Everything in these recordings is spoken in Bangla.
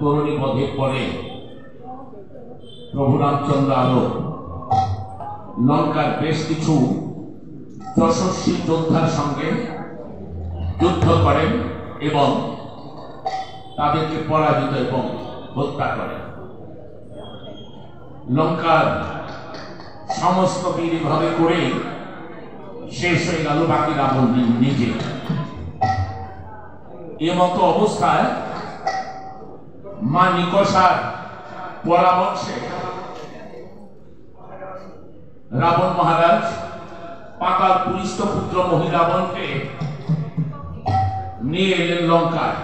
তরুণী বধের পরে প্রভু রামচন্দ্র আরো লঙ্কার বেশ কিছু যশস্বী যোদ্ধার সঙ্গে যুদ্ধ করেন এবং তাদেরকে পরাজিত এবং হত্যা করেন। লঙ্কার সমস্ত বিধিভাবে করে শেষ হয়ে গেল, বাকি রাবণ নিজে। এমতো অবস্থায় মা নিকষার পরামর্শে রাবণ মহারাজ পাতাল পুলিষ্ট পুত্র মহিরাবণকে নিয়ে এলেন লঙ্কায়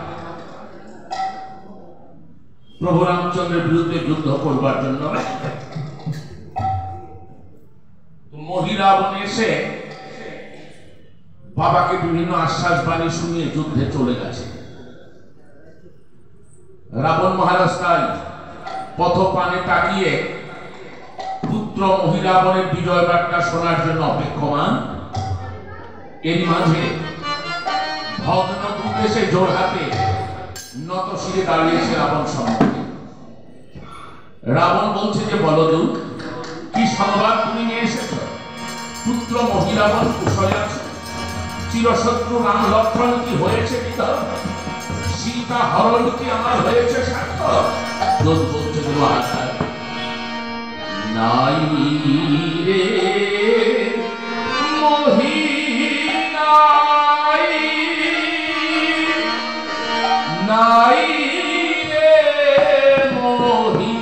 প্রভু রামচন্দ্রের বিরুদ্ধে যুদ্ধ করবার জন্য। মহিরাবণ এসে বাবাকে বিভিন্ন আশ্বাস বাণী শুনিয়ে যুদ্ধে চলে গেছে। রাবণ মহারাজ তাই পথপানে তাকিয়ে পুত্র মহিরাবণের বিজয় বার্তা শোনার জন্য অপেক্ষমান। এর মাঝে ভগ্ন উদ্দেশ্যে জোর হাতে নত শিরে দাঁড়িয়েছে রাবণ সম্মুখে। রাবণ বলছে যে বলদূত, কি সংবাদ তুমি নিয়ে এসেছ? পুত্র মহিরাবণ কুশলে আছে? চিরশত্রু রাম লক্ষ্মণ কি হয়েছে বিধব? সীতা হরণ কি আমার হয়েছে সার্থক? দোষ বলছে নাই রে মহি, নাই রে মহি, নাই রে মহি।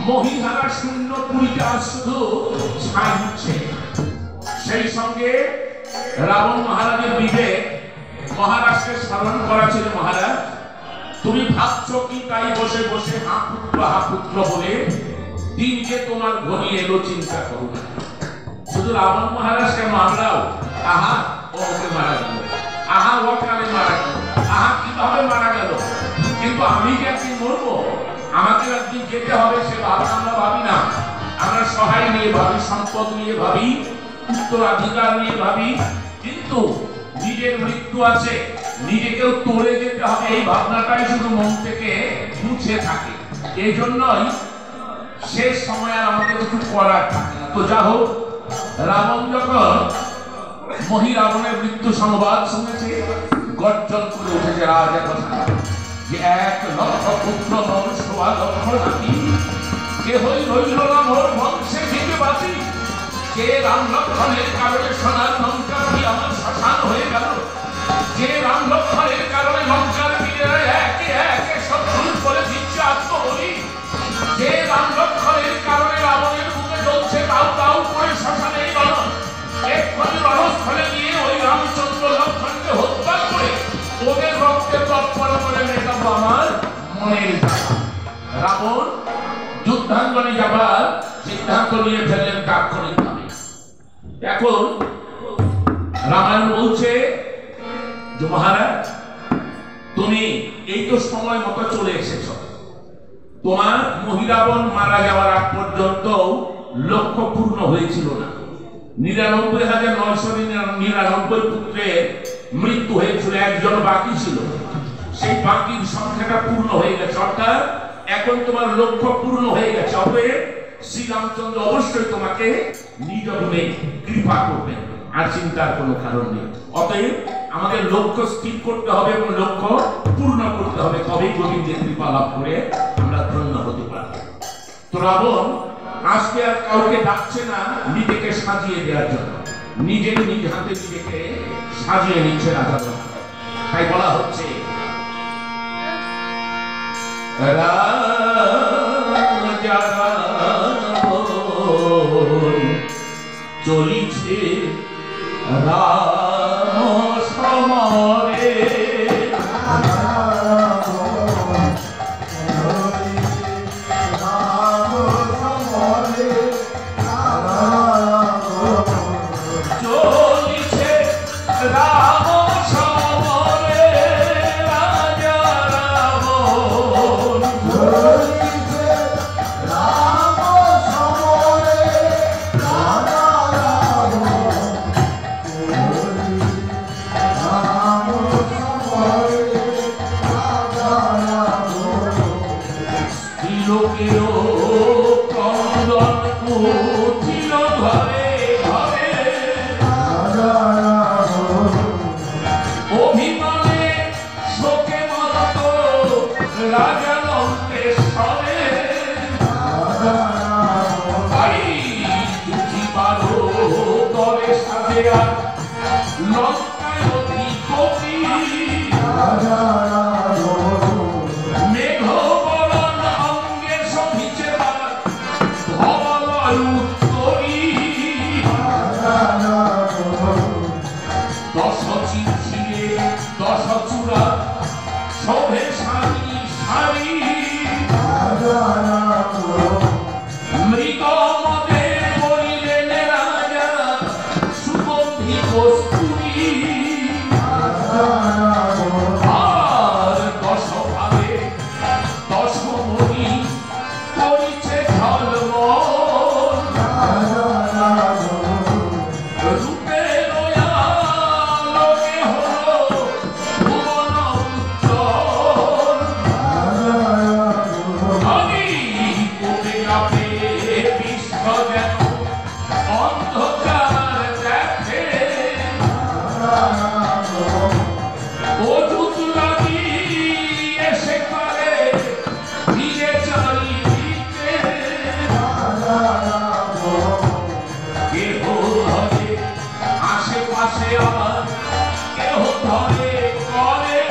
মহিহারা শূন্য পুরীতে শুধু ছাই হচ্ছে। সেই সঙ্গে রাবণ মহারাজের বিবেক মহারাজকে স্মরণ করা ছিল। মহারাজ, তুমি ভাবছো কি তাই বসে বসে হা পুত্র বলে দিন যে তোমার ঘনিয়ে এলো চিন্তা করো না। শুধু রাবণ মহারাজ কেন, আমরাও আহা ওকে মারা গেল, আহা ও কালে মারা গেল, আহা কিভাবে মারা গেল, কিন্তু আমি যে একদিন মরবো, আমাকে একদিন যেতে হবে সে ভাবনা আমরা ভাবি না। আমরা সহায় নিয়ে ভাবি, সম্পদ নিয়ে ভাবি, উত্তরাধিকার নিয়ে ভাবি, কিন্তু নিজের মৃত্যু আছে, নিজেকেও তোড়ে যেতে হবে, এই ভাবনাটাই শুধু মন থেকে মুছে থাকে। এই জন্যই শেষ সময় আর আমাদের কিছু করার থাকে না। তো যা হোক, রাবণ যখন মহিরাবণের মৃত্যু সংবাদ শুনেছে, গর্জন করে উঠেছে রাজা কথা যে 1,00,000 পুত্র মোর 1,00,000 নাতি, কেহই রইল না মোর বংশে থেকে বাঁচি, যে রাম লক্ষ্মণের কারণে সোনার লঙ্কা আমার শ্মশান হয়ে গেল, যে রাম লক্ষ্মণের কারণে লঙ্কার বীরেরা একে একে শত্রুর করে দিচ্ছে আত্মবলি, যে রাম লক্ষ্মণের কারণে রাবণের বুকে জ্বলছে তাও তাও করে শ্মশানে গেল, এক্ষুনি রণস্থলে গিয়ে ওই রামচন্দ্র লক্ষ্মণকে হত্যা করে ওদের রক্তে তৎপর করে মেটাবো আমার মনের জ্বালা। রাবণ যুদ্ধাঙ্গনে যাবার সিদ্ধান্ত নিয়ে ফেললেন তাৎক্ষণিকভাবে। এখন রামায়ণ বলছে যে মহারাজ, তুমি এই তো সময় মতো চলে এসেছ, তোমার মহিরাবণ মারা যাওয়ার আগ পর্যন্ত লক্ষ্য পূর্ণ হয়েছিল না। 99,999 পুত্রের মৃত্যু হয়েছিল, একজন বাকি ছিল, সেই বাকির সংখ্যাটা পূর্ণ হয়ে গেছে, অর্থাৎ এখন তোমার লক্ষ্য পূর্ণ হয়ে গেছে। অতএব শ্রীরামচন্দ্র অবশ্যই তোমাকে নিজ গুণে কৃপা করবেন, আর চিন্তার কোনো কারণ নেই। অতএব আমাদের লক্ষ্য স্থির করতে হবে এবং লক্ষ্য পূর্ণ করতে হবে, তবেই গোবিন্দের কৃপা লাভ করে আমরা ধন্য হতে পারব। তো রাবণ আজকে আর কাউকে ডাকছে না নিজেকে সাজিয়ে দেওয়ার জন্য, নিজে নিজ হাতে নিজেকে সাজিয়ে নিচ্ছে রাজা। তাই বলা হচ্ছে চলিছে রাম সমরে, চলিছে রাম সমরে, রাজা রাবণ চলিছে রাম সমরে, রাজা রাবণ রাম সমরে, রাজা রাবণ ত্রিলোকেও ক্রন্দন পুছিল ঘরে ঘরে, রাজা রাবণ অভিমানে শোকে মত্ত রাজা লঙ্কেশ্বরে, রাজা রাবণ তাই দুটি বারো দলে সাথে আর লঙ্কায় অধিপতি, রাজা রাবণ মেঘ বরণ অঙ্গে শোভিছে তার ধবলয় উত্তরী, রাজা রাবণ 10 চিরচিরে 10 চূড়া শোভে সারি সারি, রাজা রাবণ মৃগ মদে বলিলেন রাজা সুগন্ধি কস্তুরী, রাজা রাবণ আর 10 ভাবে 10 মণি করিছে ঝলমল, রাজা রাবণ রূপে আলোকে হলো ভুবন উজ্জ্বল, রাজা রাবণ আমি কোপে কাঁপে বিশ্ব যেন অন্ধকার দেখে, রাজা রাবণ অযুত লাগি এসে পারে ধীরে চারিদিকে, রাজা রাবণ কেহ ধরে আশেপাশে আবার কেহ ধরে করে,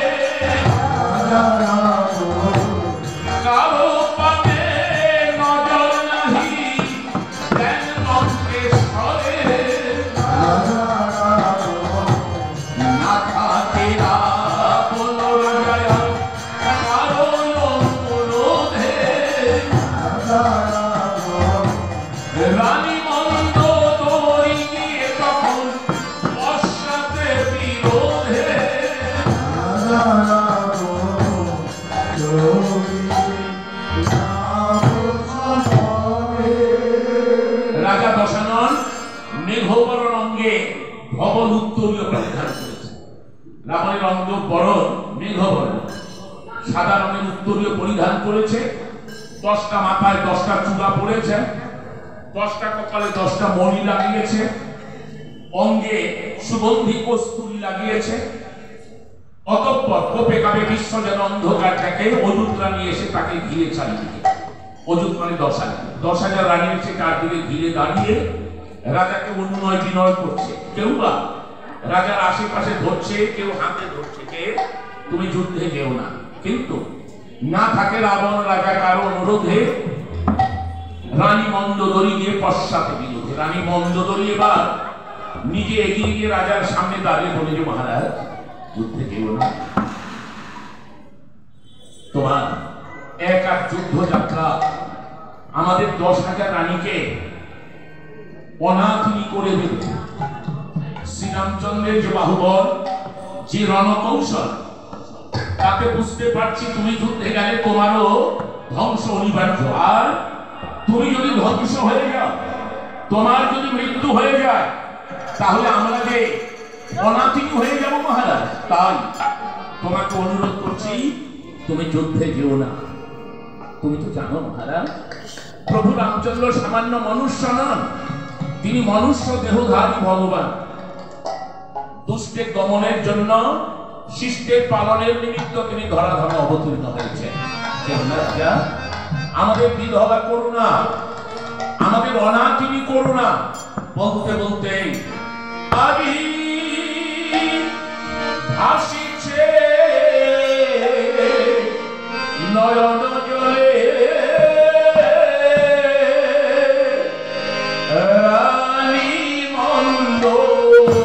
রাজা রাবণ কারো পানে নজর নাহি দেন রাবণের অঙ্গ বরণ মেঘবর্ণ, সাদা রঙের উত্তরীয় পরিধান করেছে, 10টা মাথায় 10টা চূড়া পড়েছে, 10টা কপালে 10টা মণি লাগিয়েছে, অঙ্গে সুগন্ধি কস্তুরী লাগিয়েছে। অতঃপর কোপে কাপে বিশ্ব যেন অন্ধকার থাকে, অযুত রানী এসে তাকে ঘিরে চারিদিকে, অযুত মানে 10,000 রানী এসে চারদিকে ঘিরে দাঁড়িয়ে রাজাকে অনুনয় বিনয় করছে। কেউ বা রাজার আশেপাশে ধরছে, কেউ হাতে ধরছে, কে তুমি যুদ্ধে যেও না। কিন্তু না থাকে রাবণ রাজা কারো অনুরোধে রানী মন্দোদরী গিয়ে পশ্চাতে বিরোধে। রানী মন্দোদরী এবার নিজে এগিয়ে গিয়ে রাজার সামনে দাঁড়িয়ে বলে যে মহারাজ যুদ্ধে যেও না, তোমার এক যুদ্ধযাত্রা আমাদের 10,000 রানীকে অনাথিনী করে দেবে। শ্রীরামচন্দ্রের যে বাহুবল, যে রণকৌশল, তাতে বুঝতে পারছি তুমি যুদ্ধে গেলে তোমারও ধ্বংস অনিবার্য। আর তুমি যদি ধ্বংস হয়ে যাও, তোমার যদি মৃত্যু হয়ে যায়, তাহলে আমরা যে অনাথিনী হয়ে যাব মহারাজ। তাই তোমাকে অনুরোধ করছি, তুমি যুদ্ধে যেও না। তুমি তো জানো মহারাজ, প্রভু রামচন্দ্র সামান্য মনুষ্য নন, তিনি মনুষ্য দেহধারী ভগবান। দুষ্টের দমনের জন্য, শিষ্টের পালনের নিমিত্ত তিনি ধরাধামে অবতীর্ণ হয়েছেন। আমাদের বিধবা করুণা, আমাদের অনাথিনী করুণা। বলতে বলতে আবি আসিছে নয়ন জলে, রানী মন্দোদরী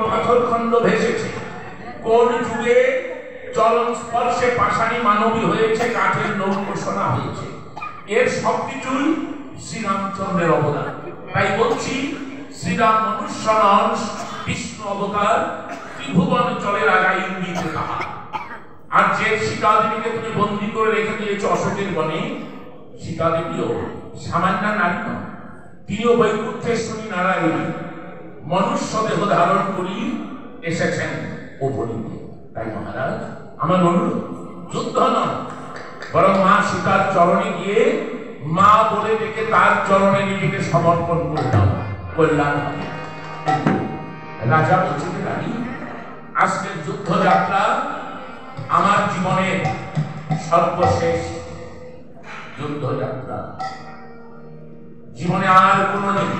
পাথরখণ্ড ভেসেছে, কোন যুগে চলন স্পর্শে পাষাণী মানবী হয়েছে, কাঠের নৌকো সোনা হয়েছে, এর সবকিছুই শ্রীরামচন্দ্রের অবদান। তাই বলছি, শ্রীরাম মনুষ্য নন, বিষ্ণু অবতার, ত্রিভুবন চলের আগায় ইঙ্গিতে তাহা। আর যে সীতাদেবীকে তুমি বন্দী করে রেখে দিয়েছ অশোকের বনে, সীতাদেবীও সামান্য নারী নন, তিনিও বৈকুণ্ঠেশ্বরী নারায়ণী, মনুষ্য দেহ ধারণ করি এসেছেন ওপরিতে। তাই মহারাজ, আমার অনুরোধ, যুদ্ধ নয়, বরং মা সীতার চরণে গিয়ে মা বলে ডেকে তার চরণে নিজেকে সমর্পণ করে দাও, কল্যাণ হবে। রাজা বলছেন, রানী, আজকের যুদ্ধযাত্রা আমার জীবনের সর্বশেষ যুদ্ধযাত্রা, জীবনে আর কোনোদিন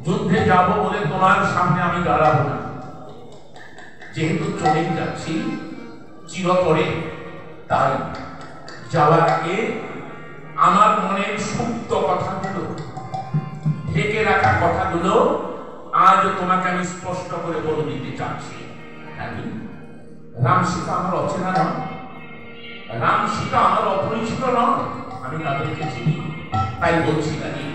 যুদ্ধে যাব বলে তোমার সামনে আমি দাঁড়াবো না। যেহেতু চলেই যাচ্ছি চিরতরে, তাই যাওয়ার আগে আমার মনের সুপ্ত কথাগুলো, ঢেকে রাখা কথাগুলো আজ তোমাকে আমি স্পষ্ট করে বলে দিতে চাচ্ছি। রাম সীতা আমার অচেনা নয়, রাম সীতা আমার অপরিচিত নয়, আমি তাদেরকে চিনি। তাই বলছি রানী,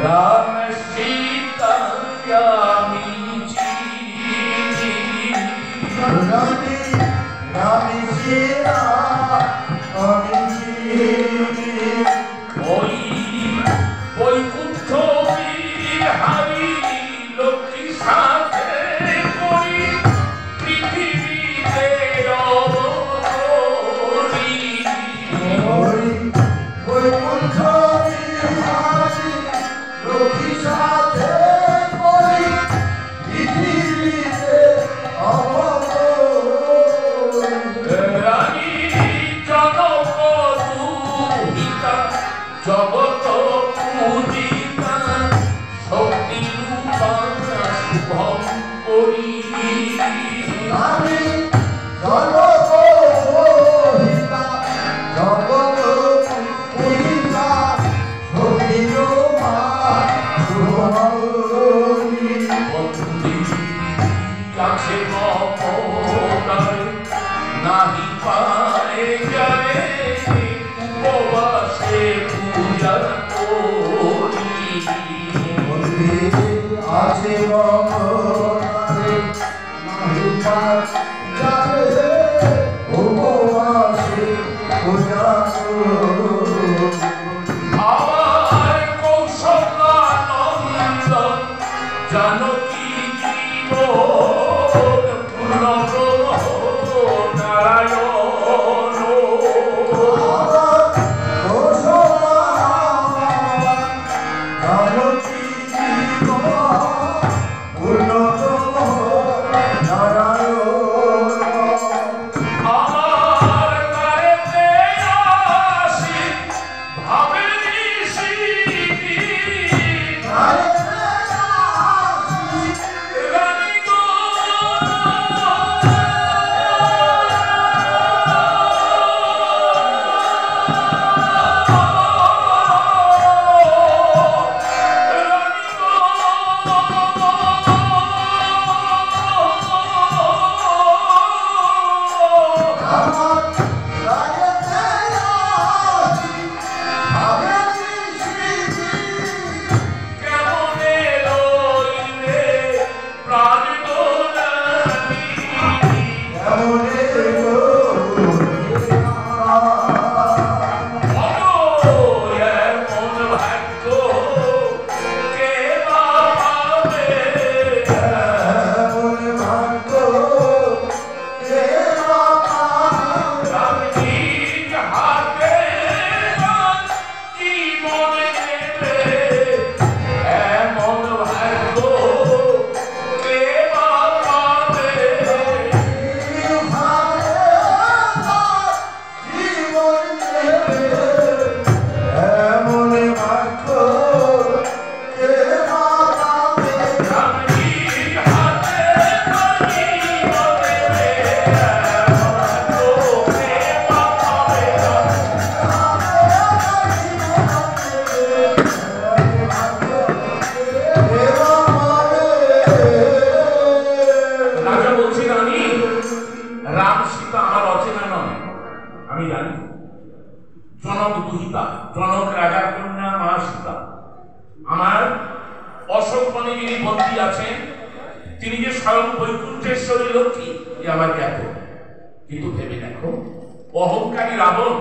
রাম সীতা আমি চিনি, রাম সীতা আমি চিনি, ওই বৈকুণ্ঠ বিহারী লক্ষ্মী সাথে করি পৃথিবীতে অবতরী, ওই বৈকুণ্ঠ বিহারী লক্ষ্মী সাথে করি পৃথিবীতে অবতরী, রানী জনক দুহিতা জগত পূজিতা শক্তি রূপা শুভম করি, আমি জগত হিতা জগত পূজিতা শক্তি রূপা শুভম করি, বন্দী আছে মমতায় নাহি পায় যারে উপবাসে পূজা করি, বন্দী আছে মমতায় নাহি পায় যারে উপবাসে পূজা করি, আমার কৌশলানন্দন জানকী জীবন পূর্ণব্রহ্ম নারায়ণ, আমার কৌশলানন্দন জানকী কনক রাজার কন্যা মা সীতা, আমার অশোক বনে যিনি বন্দী আছেন তিনি যে স্বয়ং বৈকুণ্ঠেশ্বরী লক্ষ্মী, এ আমার জ্ঞাত। কিন্তু ভেবে দেখো, অহংকারী রাবণ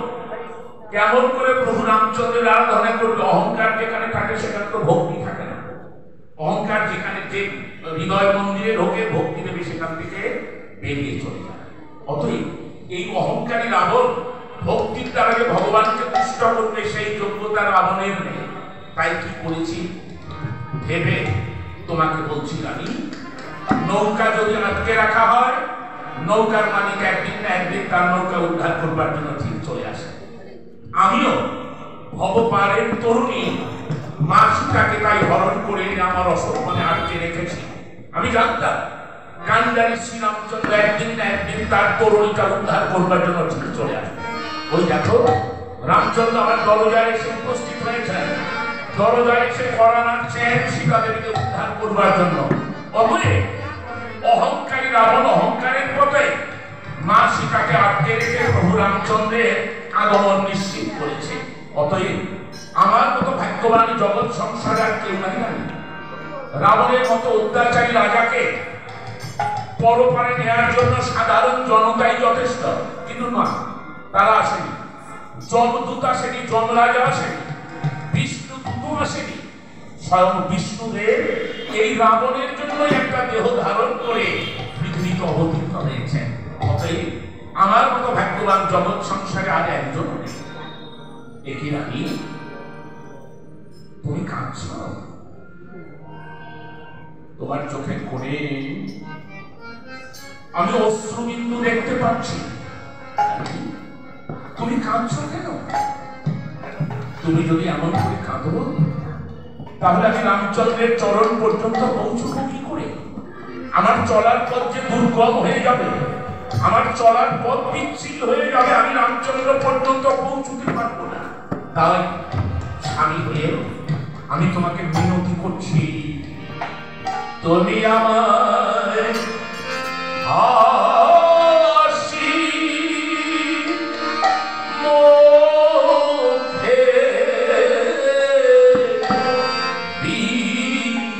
কেমন করে প্রভু রামচন্দ্রের আরাধনা করবে? অহংকার যেখানে থাকে সেখানে তো ভক্তি থাকে না। অহংকার যেখানে যে হৃদয় মন্দিরে ঢোকে, ভক্তি দেবে সেখান থেকে বেরিয়ে চলে যায়। অতএব এই অহংকারী রাবণ ভক্তির দ্বারা যে ভগবানকে তুষ্ট করবে সেই যোগ্যতা রাবণের নেই। তাই কি করেছি ভেবে তোমাকে বলছি রানী, নৌকা যদি আটকে রাখা হয়, নৌকার মালিক একদিন না একদিন তার নৌকা উদ্ধার করবার জন্য ঠিক চলে আসে। আমিও ভবপারের তরুণী মা সীতাকে তাই হরণ করে আমার অশোক বনে আটকে রেখেছি। আমি জানতাম কান্ডারি শ্রীরামচন্দ্র একদিন না একদিন তার তরুণীটা উদ্ধার করবার জন্য ঠিক চলে আসবে। ওই দেখো, রামচন্দ্র আমার দরজায় এসে উপস্থিত হয়েছেন, দরজায় এসে কড়া নাড়ছেন সীতা দেবীকে উদ্ধার করবার জন্য। অতএব অহংকারী রাবণ অহংকারের পথে মা সীতাকে আটকে রেখে প্রভু রামচন্দ্রের আগমন নিশ্চিত করেছে। অতএব আমার মতো ভাগ্যবান জগৎ সংসারে আর কেউ নাই। রাবণের মতো অত্যাচারী রাজাকে পরপারে নেওয়ার জন্য সাধারণ জনতাই যথেষ্ট, কিন্তু না, তারা আসেনি। যমদূত আসেনি, যমরাজা আসেনি, বিষ্ণু দূত আসেনি। স্বয়ং বিষ্ণুদেব এই রাবণের জন্য একটা দেহ ধারণ করে পৃথিবীতে অবতীর্ণ হয়েছেন। অতএব আমার মতো ভাগ্যবান জগৎ সংসারে আর একজন নেই। একই রানী, তুমি কাঁদছ, তোমার চোখের কোণে আমি অশ্রুবিন্দু দেখতে পাচ্ছি। তুমি কাঁদছ কেন? তুমি যদি এমন করে কাঁদো তাহলে আমি রামচন্দ্রের চরণ পর্যন্ত পৌঁছবো কি করে? আমার চলার পথ যে দুর্গম হয়ে যাবে, আমার চলার পথ বিচ্ছিন্ন হয়ে যাবে, আমি রামচন্দ্র পর্যন্ত পৌঁছতে পারবো না। তাই স্বামী হয়ে আমি তোমাকে বিনতি করছি, তুমি আমায় হাসি মুখে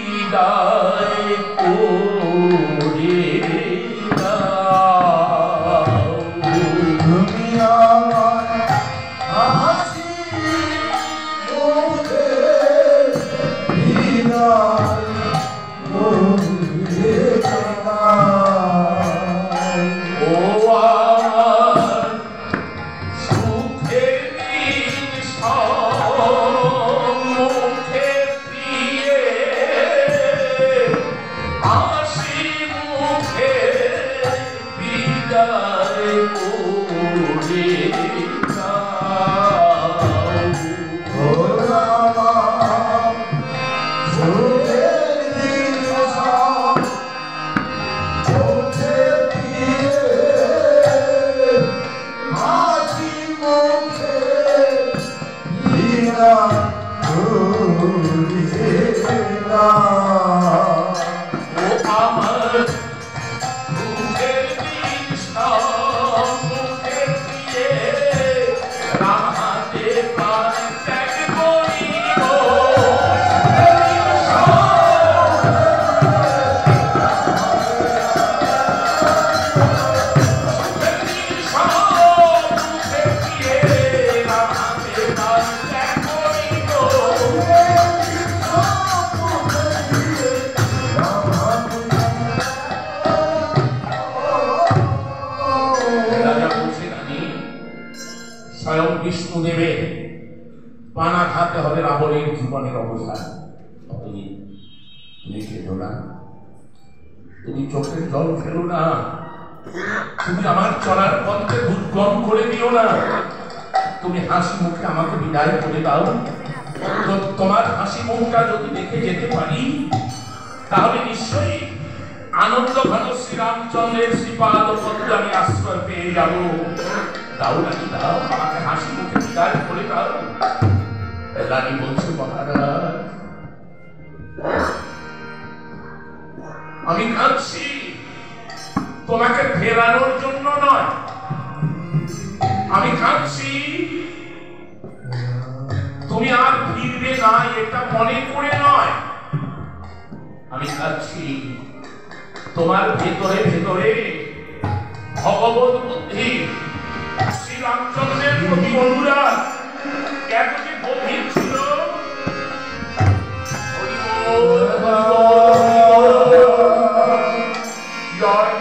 বিদায় করে দাও। তুমি আমায় হাসি মুখে বিদায় করে দাও। ও আমার সুখের দিন সম্মুখে প্রিয়ে হাসি মুখে বিদায় করে দাও। ও আমার সুখের দিন সম্মুখে প্রিয়ে হাসি মুখে বিদায় করে দাও। ও আমার সুখের দিন সম্মুখে প্রিয়ে রাহাতে প্রাণ ত্যাগ করিব। স্বয়ং বিষ্ণুদেবের বানাঘাতে হবে রাবণের জীবনের অবসান। তুমি কেঁদো না, তুমি চোখের জল ফেলো না, তুমি আমার চলার পথকে দুর্গম করে দিও না। তুমি হাসি মুখে আমাকে বিদায় করে দাও। তোমার হাসি মুখটা যদি দেখে যেতে পারি তাহলে নিশ্চয়ই আনন্দ ঘন শ্রীরামচন্দ্রের শ্রীপাদ পদ্মে আমি আশ্রয় পেয়ে যাব। দাও রানী, দাও, আমাকে হাসি মুখে বিদায় করে দাও। রানী বলছে, মহারাজ আমি কাঁদছি তোমাকে ফেরানোর জন্য নয়, আমি কাঁদছি না এটা মনে করে নয়, আমি খাচ্ছি তোমার ভেতরে ভেতরে ভগবত বুদ্ধি, শ্রীরামচন্দ্রের প্রতি অনুরাগ এত যে গভীর ছিল। জয়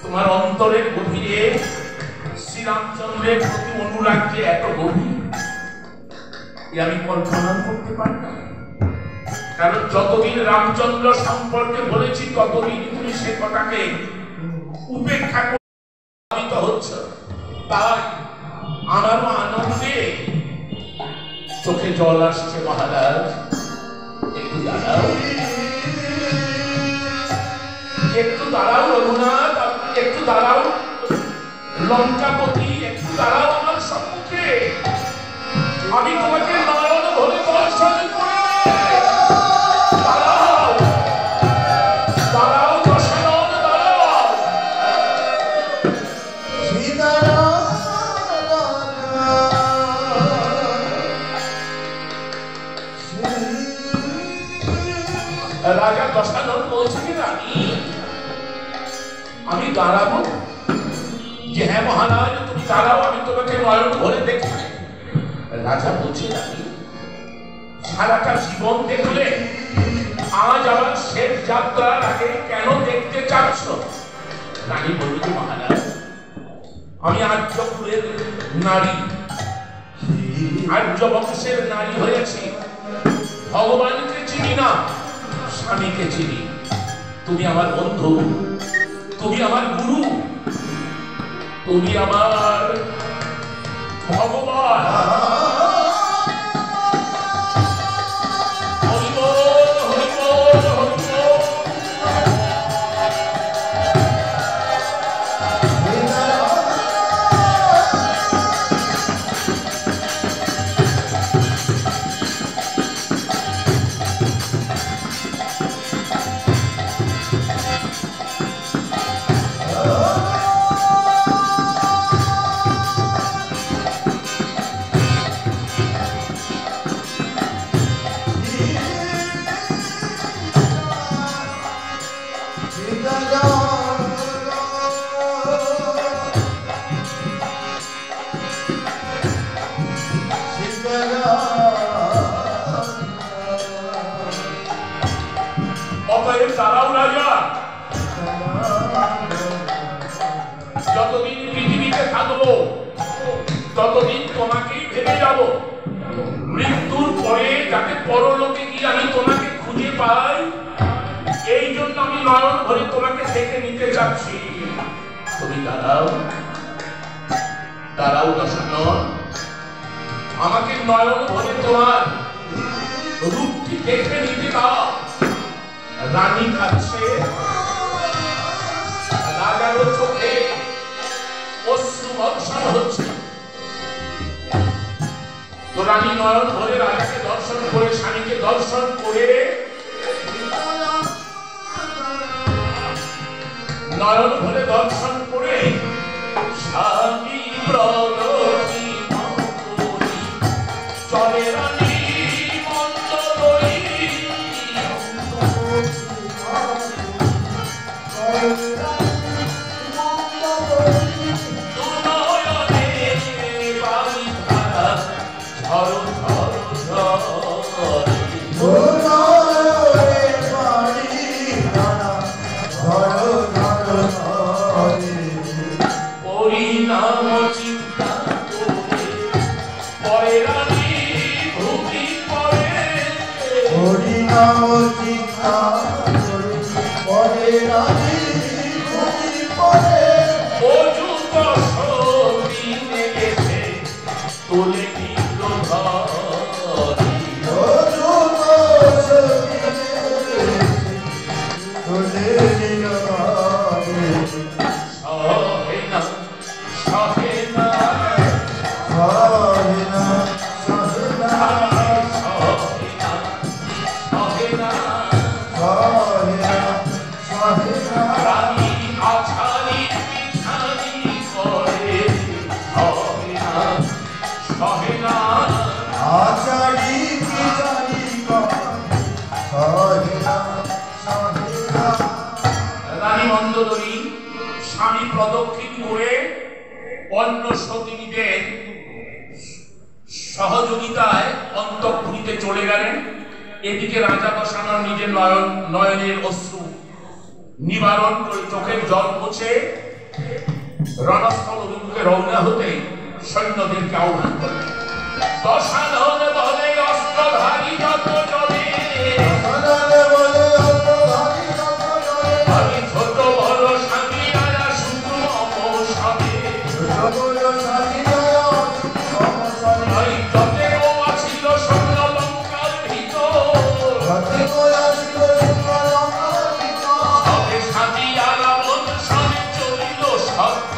তোমার অন্তরের গভীরে শ্রীরামচন্দ্রের প্রতি অনুরাগ যে এত গভীর আমি কল্পনা করতে পারি না। কারণ যতদিন রামচন্দ্র সম্পর্কে বলেছি ততদিন তুমি সে কথাকে উপেক্ষা করতে হচ্ছে। তাই আমারও আনন্দে চোখে জল আসছে। মহারাজ একটু দাঁড়াও, একটু দাঁড়াও রঘুনাথ, একটু দাঁড়াও লঙ্কাপতি, একটু দাঁড়াও আমার সম্মুখে। আমি তোমাকে নয়ন ভরে দর্শন করে দাঁড়াও, দাঁড়াও দশানন, দাঁড়াও। রাজা দশানন বলছে কি রানী আমি দাঁড়াবো? যে হ্যাঁ মহারাজ তুমি দাঁড়াও, আমি তোমাকে নয়ন ভরে দেখি। রাজা বলছে রানী সারাটা জীবন দেখলে আজ আমার শেষ যাত্রার আগে কেন দেখতে চাচ্ছ? রানী বলল যে মহারাজ আমি আর্যকুলের নারী, আর্য বংশের নারী হয়েছি, ভগবানকে চিনি না, স্বামীকে চিনি। তুমি আমার বন্ধু, তুমি আমার গুরু, তুমি আমার ভগবান। দাঁড়াও রাজা, যতদিন পৃথিবীতে থাকবো ততদিন তোমাকেই ভেবে যাব। মৃত্যুর পরে যাতে পরলোকে গিয়ে আমি তোমাকে খুঁজে পাই, এই জন্য আমি নয়ন ভরে তোমাকে দেখে নিতে চাচ্ছি। তুমি দাঁড়াও, দাঁড়াও দশানন, আমাকে নয়ন ভরে তোমার রূপটি দেখে নিতে দাও। রানী কাছে রাজারও চোখে অশ্রু বর্ষণ হচ্ছে। তো রানী নয়ন ভরে রাজাকে দর্শন করে, স্বামীকে দর্শন করে নয়ন ভরে দর্শন করে স্বামী প্রগতি চলে রানী Hallelujah. রানী মন্দোদরী স্বামী প্রদক্ষিণ করে অন্য সতিনীদের সহযোগিতায় অন্তঃপুরীতে চলে গেলেন। এদিকে রাজা দশানন নিজের নয়নের অশ্রু নিবারণ করে চোখের জল মুছে রণস্থল অভিমুখে রওনা হতে সৈন্যদেরকে আহ্বান করলেন। দশানন বলে অস্ত্রধারী যত জনে, আমি ছোট বড় সাথীরা শুধু অবসানে, যতেও আছিল স্বর্ণ লঙ্কার ভিতর, তবে সাথীরা বংশনে চলিল সত্য,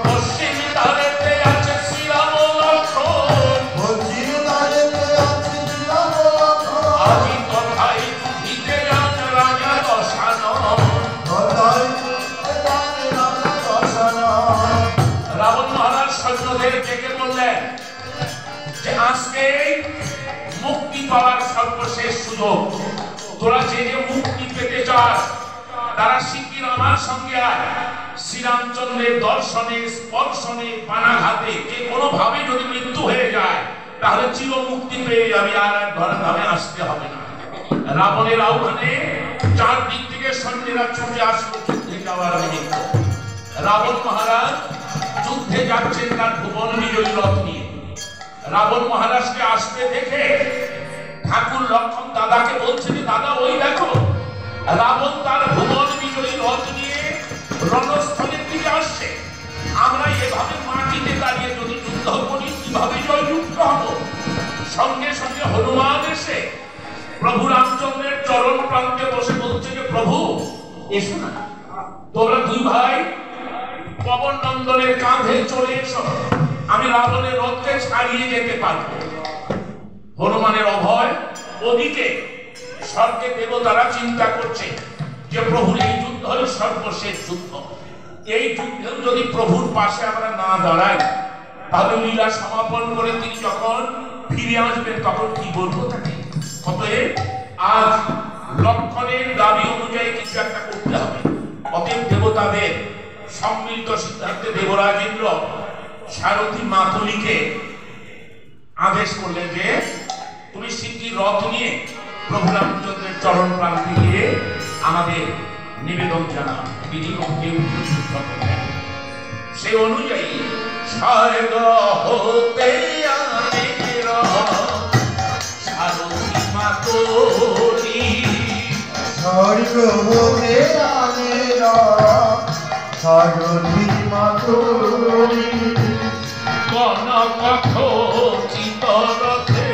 পশ্চিম দ্বারেতে আছে শ্রীরাম লক্ষ্মণ, আজি তথায় যুধিতে যান রাজা দশানন। রাবণ মহারাজ সৈন্যদের ডেকে বললেন যে আজকে মুক্তি পাওয়ার সর্বশেষ সুযোগ, তোরা যে যে মুক্তি পেতে চাস তারা শিগগির আমার সঙ্গে আয়। শ্রীরামচন্দ্রের দর্শনে স্পর্শনে পানাঘাতে যে কোনো ভাবে যদি মৃত্যু হয়ে যায় তাহলে চির মুক্তি পেয়ে যাবে, আর ঘরে ধামে আসতে হবে না। রাবণের আহ্বানে চারদিক থেকে সৈন্যরা ছুটে আসলো যুদ্ধে যাওয়ার নিমিত্ত। রাবণ মহারাজ যুদ্ধে যাচ্ছেন তার ভুবন বিজয়ী রথ নিয়ে। রাবণ মহারাজকে আসতে দেখে ঠাকুর লক্ষণ দাদাকে বলছে যে দাদা ওই দেখো রাবণ তার ভুবন বিজয়ী রথ নিয়ে রণস্থলের দিকে আসছে। আমরা এভাবে মাটিতে দাঁড়িয়ে যদি যুদ্ধ করি কিভাবে জয়যুক্ত হব? সঙ্গে সঙ্গে হনুমান এসে প্রভু রামচন্দ্রের চরণ প্রান্তে বসে বলছে যে প্রভু এসো না, তোমরা দুই ভাই পবন নন্দনের কাঁধে চলে এসো, আমি রাবণের রথকে ছাড়িয়ে যেতে পারবো। হনুমানের অভয়। ওদিকে স্বর্গে দেবতারা চিন্তা করছে যে প্রভুর এই যুদ্ধ হল সর্বশেষ যুদ্ধ, এই যুদ্ধেও যদি প্রভুর পাশে আমরা না দাঁড়াই তাহলে লীলা সমাপন করে তিনি যখন ফিরে আসবেন তখন কি বলবো তাকে। অতএব আজ লক্ষণের দাবি অনুযায়ী কিছু একটা করতে হবে। অতএব দেবতাদের সম্মিলিত সিদ্ধান্তে দেবরাজ ইন্দ্র সারথী মাতুলিকে আদেশ করলেন যে তুমি শিগগির রথ নিয়ে প্রভু রামচন্দ্রের চরণ প্রান্তে গিয়ে আমাদের নিবেদন জানাও। তিনি রথে যুদ্ধ করলেন। সে অনুযায়ী স্বর্গ হতে সারথী মাতুলি, স্বর্গ হতে সারথী মাতুলি, কনক খচিত রথে